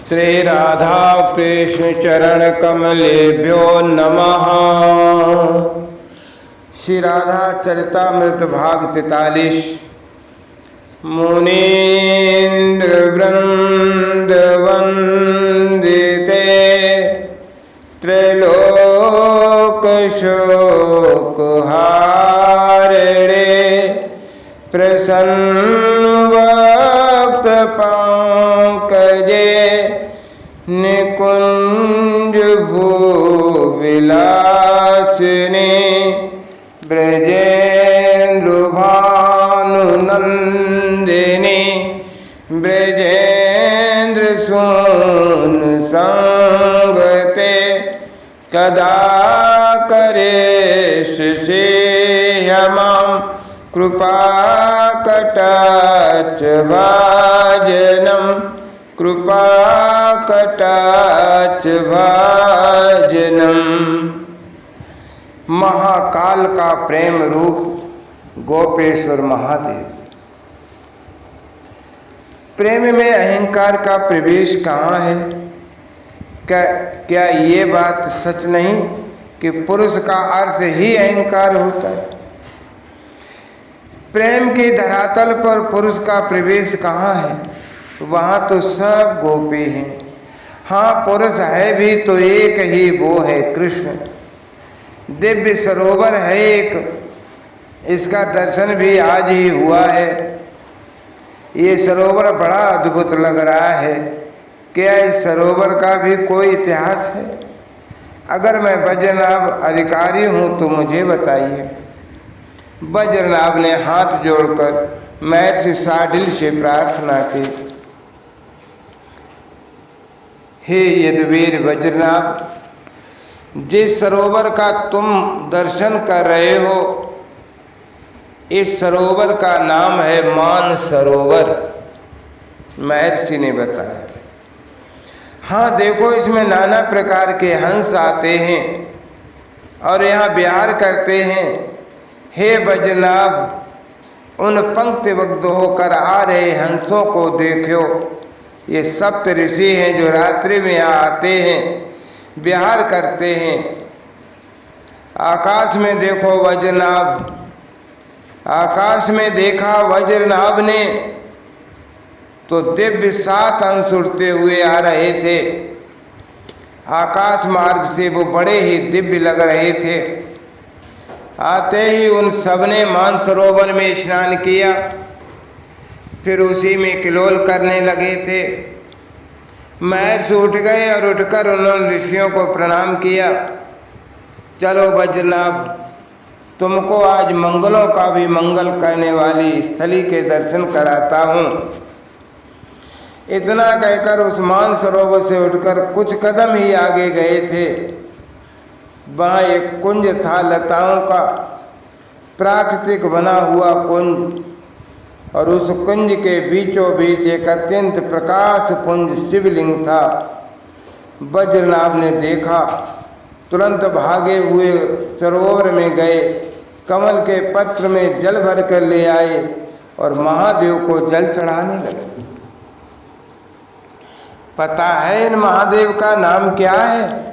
श्री राधा कृष्ण चरण कमलेभ्यो नमः। श्री राधा चरितामृत भाग 43। मुनीन्द्र वृंद वंदिते त्रैलोक शोक हारिणे प्रसन्न वक्त पंकजे निकुंज भूविलासिनी ब्रजेन्द्र भानुनंदिनी ब्रजेन्द्र सून संगते कदा करे श्रीयमां कृपा कटाक्ष भाजनम कृपा कटाक्ष भाजनम। महाकाल का प्रेम रूप गोपेश्वर महादेव। प्रेम में अहंकार का प्रवेश कहाँ है? क्या ये बात सच नहीं कि पुरुष का अर्थ ही अहंकार होता है? प्रेम के धरातल पर पुरुष का प्रवेश कहाँ है? वहाँ तो सब गोपी हैं। हाँ, पुरुष है भी तो एक ही, वो है कृष्ण। दिव्य सरोवर है एक, इसका दर्शन भी आज ही हुआ है। ये सरोवर बड़ा अद्भुत लग रहा है। क्या इस सरोवर का भी कोई इतिहास है? अगर मैं वज्रनाभ अधिकारी हूँ तो मुझे बताइए। वज्रनाभ ने हाथ जोड़कर महर्षि साडिल से प्रार्थना की, हे यदुवीर वज्रनाभ, जिस सरोवर का तुम दर्शन कर रहे हो, इस सरोवर का नाम है मान सरोवर। महर्षि ने बताया। हाँ देखो, इसमें नाना प्रकार के हंस आते हैं और यहाँ विहार करते हैं। हे वज्रनाभ, उन पंक्तिबद्ध होकर आ रहे हंसों को देखो। ये सप्त ऋषि हैं जो रात्रि में यहाँ आते हैं, विहार करते हैं। आकाश में देखो वज्रनाभ, आकाश में देखा वज्रनाभ ने तो दिव्य 7 अंश उड़ते हुए आ रहे थे। आकाश मार्ग से वो बड़े ही दिव्य लग रहे थे। आते ही उन सब ने मानसरोवर में स्नान किया, फिर उसी में किलोल करने लगे थे। महर्षि उठ गए और उठकर उन्होंने ऋषियों को प्रणाम किया। चलो वज्रनाभ, तुमको आज मंगलों का भी मंगल करने वाली स्थली के दर्शन कराता हूँ। इतना कहकर उस मानसरोवर से उठकर कुछ कदम ही आगे गए थे। वहाँ एक कुंज था, लताओं का प्राकृतिक बना हुआ कुंज, और उस कुंज के बीचों बीच एक अत्यंत प्रकाश पुंज शिवलिंग था। वज्रनाभ ने देखा, तुरंत भागे हुए सरोवर में गए, कमल के पत्र में जल भर कर ले आए और महादेव को जल चढ़ाने लगे। पता है इन महादेव का नाम क्या है?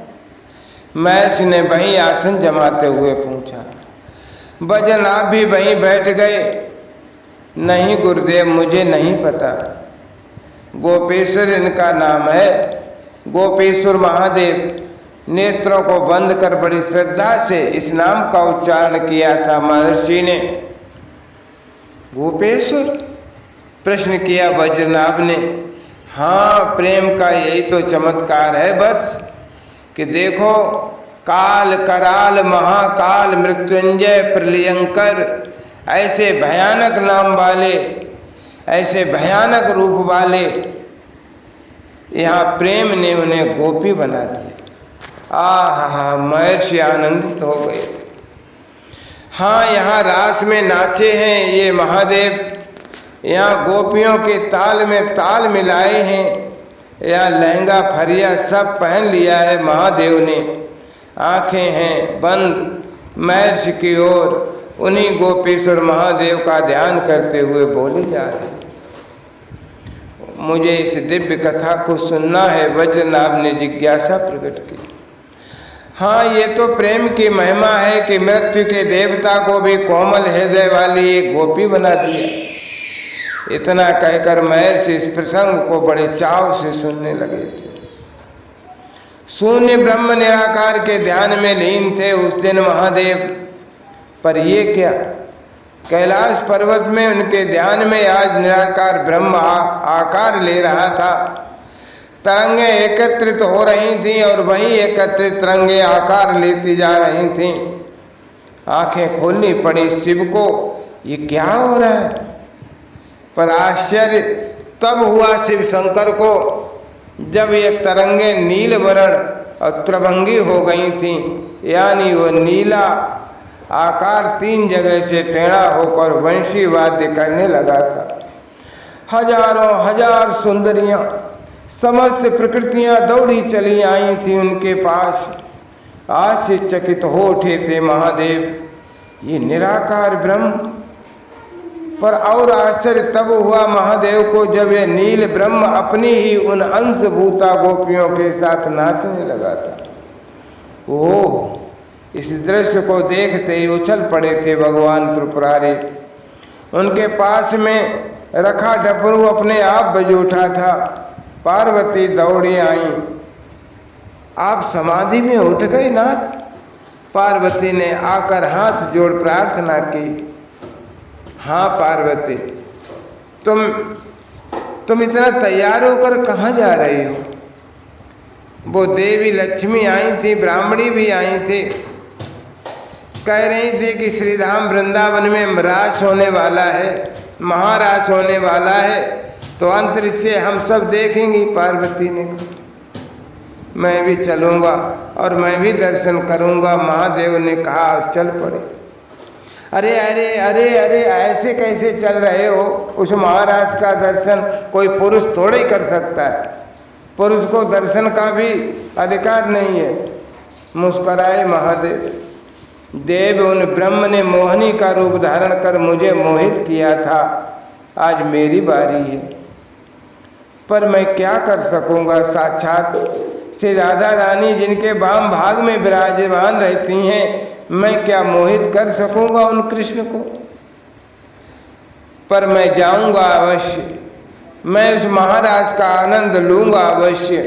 महर्षि ने वहीं आसन जमाते हुए पूछा। वज्रनाभ भी वहीं बैठ गए। नहीं गुरुदेव, मुझे नहीं पता। गोपेश्वर इनका नाम है। गोपेश्वर महादेव। नेत्रों को बंद कर बड़ी श्रद्धा से इस नाम का उच्चारण किया था महर्षि ने। गोपेश्वर? प्रश्न किया वज्रनाभ ने। हाँ, प्रेम का यही तो चमत्कार है बस, कि देखो, काल कराल महाकाल मृत्युंजय प्रलयंकर, ऐसे भयानक नाम वाले, ऐसे भयानक रूप वाले, यहाँ प्रेम ने उन्हें गोपी बना दिया। आहा, महर्षि आनंदित हो गए। हाँ, यहाँ रास में नाचे हैं ये महादेव। यहाँ गोपियों के ताल में ताल मिलाए हैं। यहाँ लहंगा फरिया सब पहन लिया है महादेव ने। आंखें हैं बंद महर्षि की ओर। उन्हीं गोपेश्वर महादेव का ध्यान करते हुए बोले जा रहे हैं। मुझे इस दिव्य कथा को सुनना है। वज्रनाभ ने जिज्ञासा प्रकट की। हाँ, ये तो प्रेम की महिमा है कि मृत्यु के देवता को भी कोमल हृदय वाली एक गोपी बना दिया। इतना कहकर महर्षि इस प्रसंग को बड़े चाव से सुनने लगे थे। शून्य ब्रह्म निराकार के ध्यान में लीन थे उस दिन महादेव। पर ये क्या, कैलाश पर्वत में उनके ध्यान में आज निराकार ब्रह्म आकार ले रहा था। तरंगे एकत्रित हो रही थीं और वही एकत्रित तरंगे आकार लेती जा रही थीं। आंखें खोलनी पड़ी शिव को, ये क्या हो रहा है। पर आश्चर्य तब हुआ शिव शंकर को जब ये तरंगे नील वर्ण और त्रिभंगी हो गई थीं, यानी वो नीला आकार 3 जगह से टेढ़ा होकर वंशी वाद्य करने लगा था। हजारों हजार सुंदरियां, समस्त प्रकृतियां दौड़ी चली आई थी उनके पास। आश्चर्यचकित हो उठे थे महादेव, ये निराकार ब्रह्म। पर और आश्चर्य तब हुआ महादेव को जब ये नील ब्रह्म अपनी ही उन अंशभूता गोपियों के साथ नाचने लगा था। ओह, इस दृश्य को देखते ही उछल पड़े थे भगवान त्रिपुरारी। उनके पास में रखा डमरू अपने आप बज उठा था। पार्वती दौड़ी आई। आप समाधि में उठ गए नाथ? पार्वती ने आकर हाथ जोड़ प्रार्थना की। हाँ पार्वती, तुम इतना तैयार होकर कहाँ जा रही हो? वो देवी लक्ष्मी आई थी, ब्राह्मणी भी आई थी। कह रही थी कि श्रीधाम वृंदावन में रास होने वाला है, महारास होने वाला है, तो अंतरिक्ष से हम सब देखेंगे। पार्वती ने कहा मैं भी चलूँगा और मैं भी दर्शन करूँगा। महादेव ने कहा चल पड़े। अरे अरे अरे अरे, ऐसे कैसे चल रहे हो? उस महाराज का दर्शन कोई पुरुष थोड़े ही कर सकता है। पुरुष को दर्शन का भी अधिकार नहीं है। मुस्कुराए महादेव। देव उन ब्रह्म ने मोहिनी का रूप धारण कर मुझे मोहित किया था, आज मेरी बारी है। पर मैं क्या कर सकूंगा? साक्षात श्री राधा रानी जिनके वाम भाग में विराजमान रहती हैं, मैं क्या मोहित कर सकूंगा उन कृष्ण को? पर मैं जाऊंगा अवश्य, मैं उस महाराज का आनंद लूंगा अवश्य।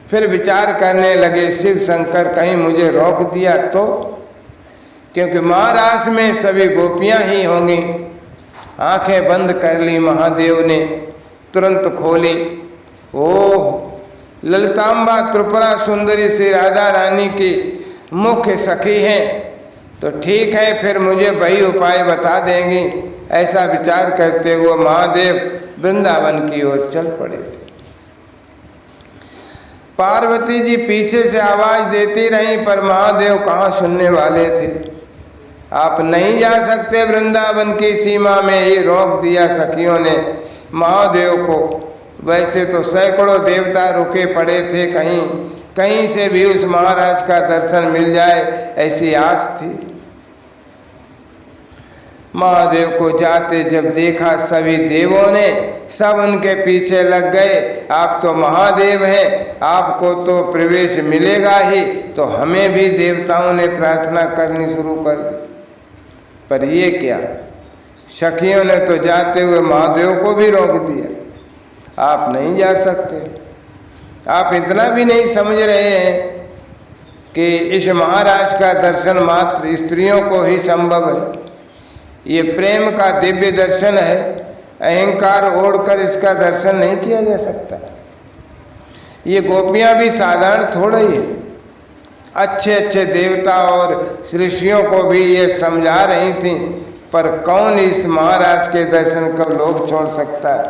फिर विचार करने लगे शिव शंकर, कहीं मुझे रोक दिया तो? क्योंकि महाराज में सभी गोपियां ही होंगी। आंखें बंद कर ली महादेव ने, तुरंत खोली। ओह, ललितांबा त्रिपुरा सुंदरी श्री राधा रानी की मुख्य सखी हैं, तो ठीक है, फिर मुझे वही उपाय बता देंगी। ऐसा विचार करते हुए महादेव वृंदावन की ओर चल पड़े थे। पार्वती जी पीछे से आवाज देती रहीं, पर महादेव कहाँ सुनने वाले थे। आप नहीं जा सकते वृंदावन की सीमा में, ही रोक दिया सखियों ने महादेव को। वैसे तो सैकड़ों देवता रुके पड़े थे, कहीं से भी उस महाराज का दर्शन मिल जाए ऐसी आस थी। महादेव को जाते जब देखा सभी देवों ने, सब उनके पीछे लग गए। आप तो महादेव हैं, आपको तो प्रवेश मिलेगा ही, तो हमें भी देवताओं ने प्रार्थना करनी शुरू कर दी। पर ये क्या, सखियों ने तो जाते हुए महादेव को भी रोक दिया। आप नहीं जा सकते। आप इतना भी नहीं समझ रहे हैं कि इस महाराज का दर्शन मात्र स्त्रियों को ही संभव है। ये प्रेम का दिव्य दर्शन है, अहंकार ओढ़कर इसका दर्शन नहीं किया जा सकता। ये गोपियां भी साधारण थोड़ा ही है। अच्छे अच्छे देवता और ऋषियों को भी ये समझा रही थी, पर कौन इस महाराज के दर्शन को लोग छोड़ सकता है।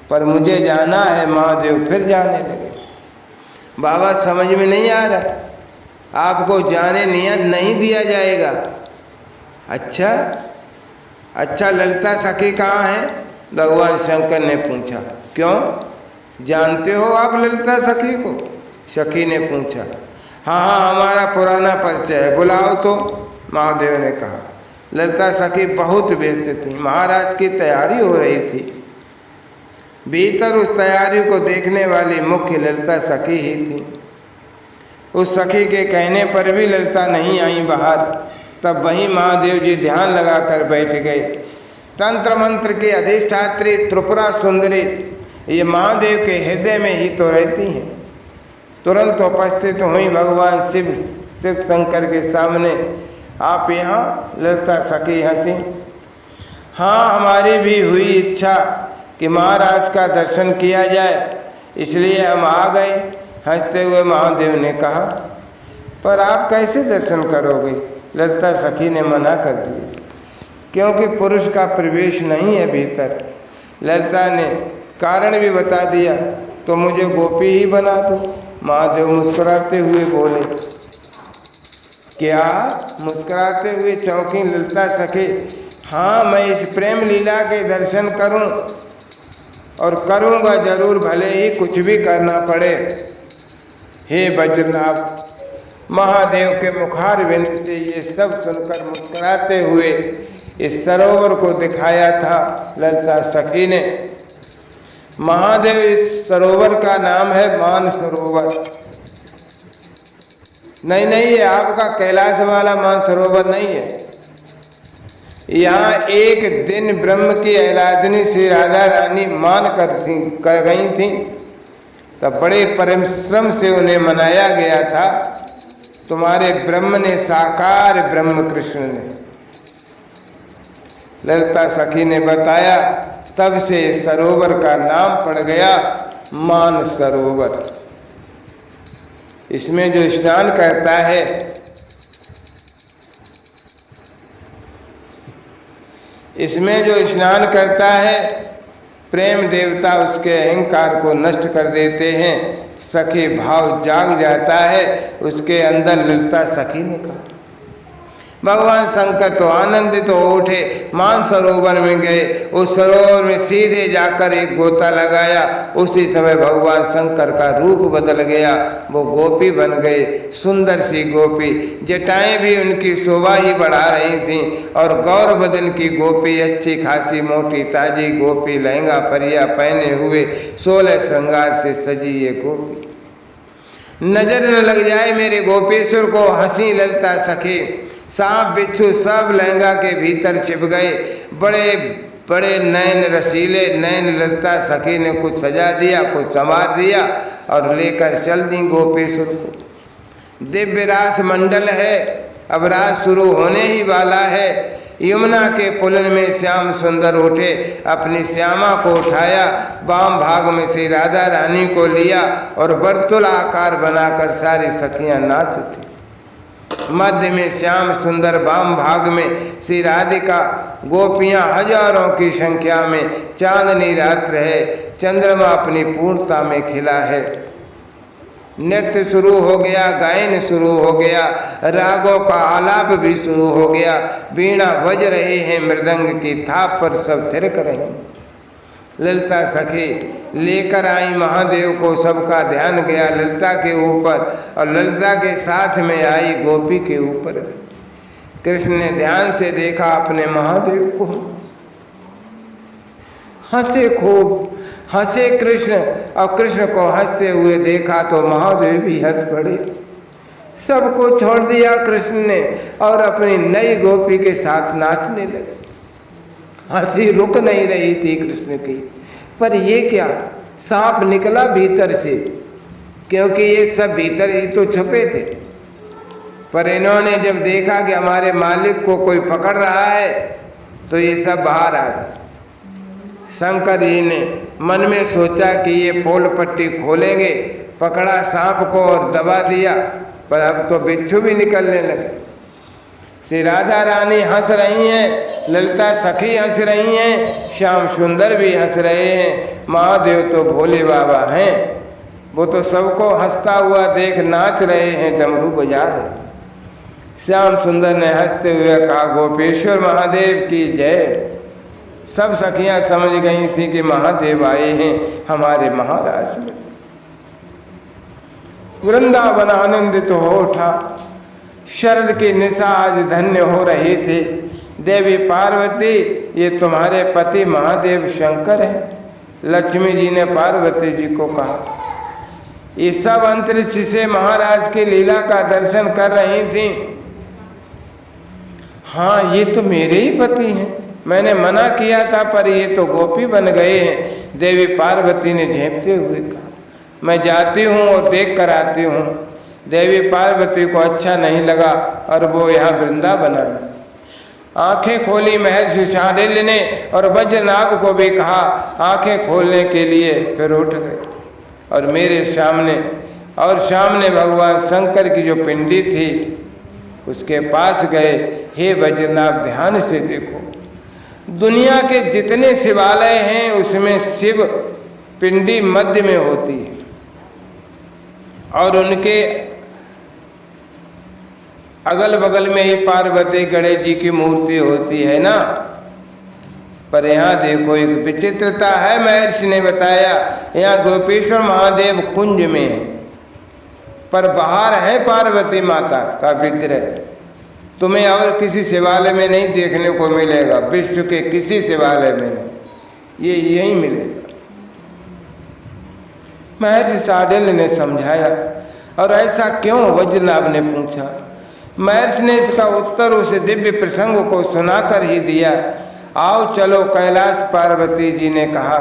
पर मुझे जाना है। महादेव फिर जाने लगे। बाबा समझ में नहीं आ रहा, आपको जाने नहीं दिया जाएगा। अच्छा ललिता सखी कहाँ है? भगवान शंकर ने पूछा। क्यों, जानते हो आप ललिता सखी को? सखी ने पूछा। हाँ, हमारा पुराना परिचय है, बुलाओ तो। महादेव ने कहा। ललिता सखी बहुत व्यस्त थी, महाराज की तैयारी हो रही थी। भीतर उस तैयारी को देखने वाली मुख्य ललिता सखी ही थी। उस सखी के कहने पर भी ललिता नहीं आई बाहर। तब वहीं महादेव जी ध्यान लगाकर बैठ गए। तंत्र मंत्र की अधिष्ठात्री त्रिपुरा सुंदरी ये महादेव के हृदय में ही तो रहती हैं। तुरंत उपस्थित हुई भगवान शिव शंकर के सामने। आप यहाँ? ललिता सखी हंसी। हाँ, हमारी भी हुई इच्छा कि महाराज का दर्शन किया जाए, इसलिए हम आ गए। हंसते हुए महादेव ने कहा, पर आप कैसे दर्शन करोगे? ललिता सखी ने मना कर दिया, क्योंकि पुरुष का प्रवेश नहीं है भीतर। ललिता ने कारण भी बता दिया, तो मुझे गोपी ही बना दो। महादेव मुस्कुराते हुए बोले। क्या? मुस्कुराते हुए चौंकी ललिता सखी। हाँ, मैं इस प्रेम लीला के दर्शन करूं और करूंगा जरूर, भले ही कुछ भी करना पड़े। हे वज्रनाभ! महादेव के मुखारविंद से ये सब सुनकर मुस्कुराते हुए इस सरोवर को दिखाया था ललिता सखी ने। महादेव, इस सरोवर का नाम है मान सरोवर। नहीं, ये आपका कैलाश वाला मान सरोवर नहीं है। यहाँ एक दिन ब्रह्म की आराधनी श्री राधा रानी मान कर गई थी, तब बड़े परिश्रम से उन्हें मनाया गया था। तुम्हारे ब्रह्म ने साकार ब्रह्म कृष्ण ने। ललिता सखी ने बताया, तब से सरोवर का नाम पड़ गया मान सरोवर। इसमें जो स्नान करता है, इसमें जो स्नान करता है, प्रेम देवता उसके अहंकार को नष्ट कर देते हैं, सखी भाव जाग जाता है उसके अंदर। ललिता सखी ने कहा। भगवान शंकर तो आनंदित हो उठे, मान सरोवर में गए। उस सरोवर में सीधे जाकर एक गोता लगाया। उसी समय भगवान शंकर का रूप बदल गया, वो गोपी बन गए, सुंदर सी गोपी। जटाएं भी उनकी शोभा ही बढ़ा रही थीं और गौर बदन की गोपी, अच्छी खासी मोटी ताजी गोपी, लहंगा फरिया पहने हुए 16 श्रृंगार से सजी ये गोपी। नजर न लग जाए मेरे गोपेश्वर को, हंसी ललिता सखी। सांप बिच्छू सब लहंगा के भीतर छिप गए। बड़े बड़े नैन, रसीले नैन ललिता सखी ने कुछ सजा दिया, कुछ संवार दिया और लेकर चल दी गोपेश्वर को। दिव्य रास मंडल है, अब रास शुरू होने ही वाला है। यमुना के पुलन में श्याम सुंदर उठे, अपनी श्यामा को उठाया, वाम भाग में श्री राधा रानी को लिया और वर्तुल आकार बनाकर सारी सखियां नाच उठी। मध्य में श्याम सुंदर, वाम भाग में श्री राधिका, गोपियां हजारों की संख्या में। चांदनी रात्र है, चंद्रमा अपनी पूर्णता में खिला है। नृत्य शुरू हो गया, गायन शुरू हो गया, रागों का आलाप भी शुरू हो गया। वीणा बज रहे हैं, मृदंग की थाप पर सब थिरक रहे हैं। ललिता सखी लेकर आई महादेव को, सबका ध्यान गया ललिता के ऊपर और ललिता के साथ में आई गोपी के ऊपर। कृष्ण ने ध्यान से देखा अपने महादेव को, हंसे खूब, हंसे कृष्ण और कृष्ण को हंसते हुए देखा तो महादेव भी हंस पड़े। सबको छोड़ दिया कृष्ण ने और अपनी नई गोपी के साथ नाचने लगे। हंसी रुक नहीं रही थी कृष्ण की। पर ये क्या, सांप निकला भीतर से, क्योंकि ये सब भीतर ही तो छुपे थे। पर इन्होंने जब देखा कि हमारे मालिक को कोई पकड़ रहा है तो ये सब बाहर आ गए। शंकर जी ने मन में सोचा कि ये पोल पट्टी खोलेंगे, पकड़ा सांप को और दबा दिया, पर अब तो बिच्छू भी निकलने लगे। श्री राधा रानी हंस रही हैं, ललिता सखी हंस रही हैं, श्याम सुंदर भी हंस रहे हैं। महादेव तो भोले बाबा हैं, वो तो सबको हंसता हुआ देख नाच रहे हैं, डमरू बजा रहे हैं। श्याम सुंदर ने हंसते हुए कहा, गोपेश्वर महादेव की जय। सब सखियां समझ गई थी कि महादेव आए हैं हमारे महाराज में। वृंदावन आनंदित हो उठा। शरद की निशा आज धन्य हो रही थी। देवी पार्वती, ये तुम्हारे पति महादेव शंकर हैं। लक्ष्मी जी ने पार्वती जी को कहा। ये सब अंतरिक्ष से महाराज की लीला का दर्शन कर रही थी। हाँ, ये तो मेरे ही पति हैं, मैंने मना किया था पर ये तो गोपी बन गए हैं। देवी पार्वती ने झेपते हुए कहा, मैं जाती हूँ और देख कर आती हूँ। देवी पार्वती को अच्छा नहीं लगा और वो यहाँ वृंदावन आई। आंखें खोली महर्षि शांडिल्य ने और वज्रनाभ को भी कहा आंखें खोलने के लिए, फिर उठ गए और मेरे सामने भगवान शंकर की जो पिंडी थी उसके पास गए। हे वज्रनाभ, ध्यान से देखो, दुनिया के जितने शिवालय हैं उसमें शिव पिंडी मध्य में होती है और उनके अगल बगल में ही पार्वती गणेश जी की मूर्ति होती है ना। पर यहाँ देखो एक विचित्रता है, महर्षि ने बताया। यहाँ गोपेश्वर महादेव कुंज में है पर बाहर है पार्वती माता का विग्रह। तुम्हें और किसी शिवालय में नहीं देखने को मिलेगा, विश्व के किसी शिवालय में नहीं, ये यही मिलेगा। महर्षि शांडिल्य ने समझाया। और ऐसा क्यों, वज्रनाभ ने पूछा। महर्षि ने इसका उत्तर उस दिव्य प्रसंग को सुनाकर ही दिया। आओ चलो कैलाश, पार्वती जी ने कहा।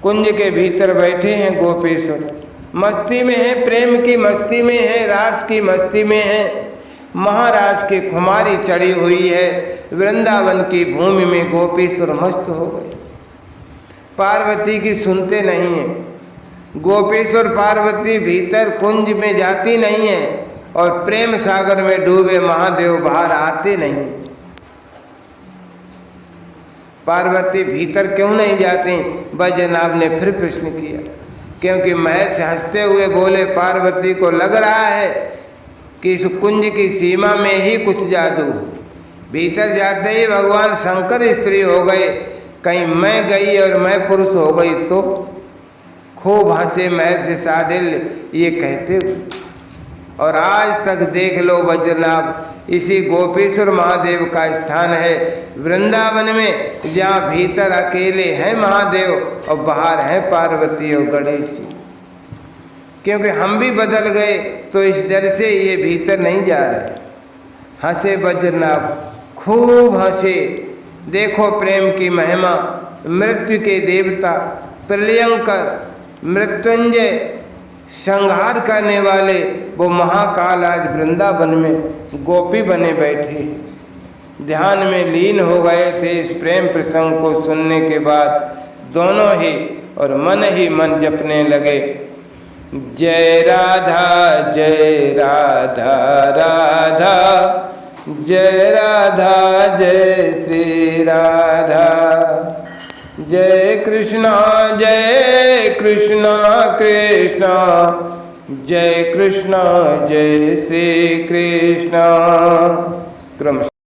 कुंज के भीतर बैठे हैं गोपेश्वर, मस्ती में है, प्रेम की मस्ती में है, रास की मस्ती में है। महाराज की खुमारी चढ़ी हुई है। वृंदावन की भूमि में गोपेश्वर मस्त हो गए। पार्वती की सुनते नहीं है। गोपेश्वर पार्वती भीतर कुंज में जाती नहीं है और प्रेम सागर में डूबे महादेव बाहर आते नहीं। पार्वती भीतर क्यों नहीं जाती? वज्रनाभ ने फिर प्रश्न किया। क्योंकि महर्षि हंसते हुए बोले, पार्वती को लग रहा है कि इस कुंज की सीमा में ही कुछ जादू। भीतर जाते ही भगवान शंकर स्त्री हो गए, कहीं मैं गई और मैं पुरुष हो गई तो। खूब हंसे महर्षि शांडिल्य ये कहते हुए। और आज तक देख लो वज्रनाभ, इसी गोपेश्वर महादेव का स्थान है वृंदावन में, जहाँ भीतर अकेले हैं महादेव और बाहर हैं पार्वती और गणेश जी। क्योंकि हम भी बदल गए तो इस डर से ये भीतर नहीं जा रहे। हंसे वज्रनाभ, खूब हंसे। देखो प्रेम की महिमा, मृत्यु के देवता, प्रलयंकर, मृत्युंजय, संहार करने वाले वो महाकाल आज वृंदावन में गोपी बने बैठे, ध्यान में लीन हो गए थे। इस प्रेम प्रसंग को सुनने के बाद दोनों ही और मन ही मन जपने लगे, जय राधा जय राधा राधा, जय राधा जय श्री राधा, जय कृष्णा कृष्णा जय कृष्णा जय श्री कृष्णा। क्रमशः